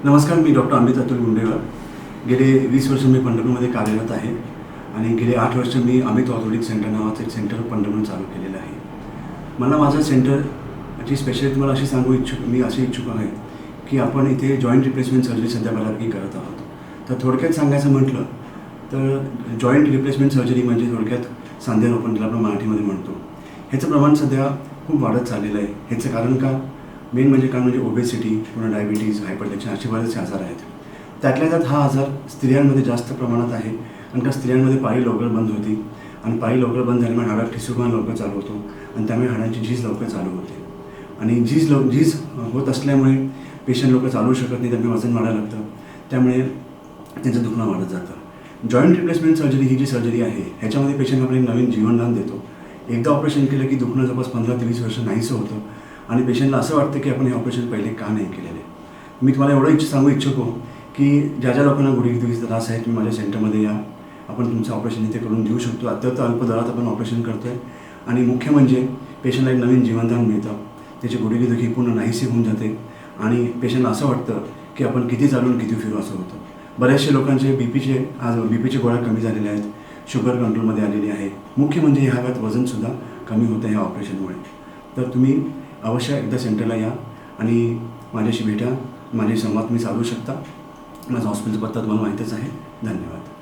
नमस्कार, मी डॉक्टर अमित अतुल गुंडेवार. गेले 20 वर्ष मी पंढरपूरमध्ये कार्यरत आहे आणि गेले 8 वर्ष मी अमित ऑर्थोपेडिक सेंटर नावाचं एक सेंटर पंढरपूर चालू केलेलं आहे. मला माझं सेंटरची स्पेशालिटी मला मी अशी इच्छुक आहे की आपण इथे जॉईंट रिप्लेसमेंट सर्जरी सध्या बऱ्यापैकी करत आहोत. तर थोडक्यात सांगायचं म्हटलं तर जॉईंट रिप्लेसमेंट सर्जरी म्हणजे थोडक्यात सांधेरोपण ज्याला आपण मराठीमध्ये म्हणतो, ह्याचं प्रमाण सध्या खूप वाढत चाललेलं आहे. ह्याचं कारण का? मेन म्हणजे ओबेसिटी, पुन्हा डायबिटीज, हायपरटेन्शन असे बरेचसे आजार आहेत. त्यातल्या त्यात हा आजार स्त्रियांमध्ये जास्त प्रमाणात आहे. कारण का स्त्रियांमध्ये पाळी लवकर बंद होती आणि पाळी लवकर बंद झाल्यामुळे हाडात ठिसूळपणा लवकर चालू होतो आणि त्यामुळे हाडांची झीज लवकर चालू होते आणि झीज होत असल्यामुळे पेशंट लवकर चालू शकत नाही, त्यामुळे वजन वाढायला लागतं, त्यामुळे त्यांचं दुखणं वाढत जातं. जॉईंट रिप्लेसमेंट सर्जरी ही जी सर्जरी आहे ह्याच्यामध्ये पेशंट आपण एक नवीन जीवनदान देतो. एकदा ऑपरेशन केलं की दुखणं जवळपास 15 ते 20 वर्ष नाहीसं होतं आणि पेशंटला असं वाटतं की आपण हे ऑपरेशन पहिले का नाही केलेले. मी तुम्हाला एवढं सांगू इच्छितो की ज्या ज्या लोकांना गुडघेदुखीचा त्रास आहे तुम्ही माझ्या सेंटरमध्ये या, आपण तुमचं ऑपरेशन इथे करून देऊ शकतो. अत्यंत अल्प दरात आपण ऑपरेशन करतो आहे आणि मुख्य म्हणजे पेशंटला एक नवीन जीवनदान मिळतं, त्याची गुडघेदुखी पूर्ण नाहीशी होऊन जाते आणि पेशंटला असं वाटतं की आपण किती चालून किती फिरू असं होतं. बऱ्याचशा लोकांचे बीपीचे गोळ्या कमी झालेल्या आहेत, शुगर कंट्रोलमध्ये आलेली आहे. मुख्य म्हणजे ह्या वेळात वजनसुद्धा कमी होतं ह्या ऑपरेशनमुळे. तर तुम्ही अवश्य एकदा सेंटरला या आणि माझ्याशी भेटा, माझे संवाद तुम्ही साधू शकता. माझा हॉस्पिटलचा पत्ता तुम्हाला माहीतच आहे. धन्यवाद.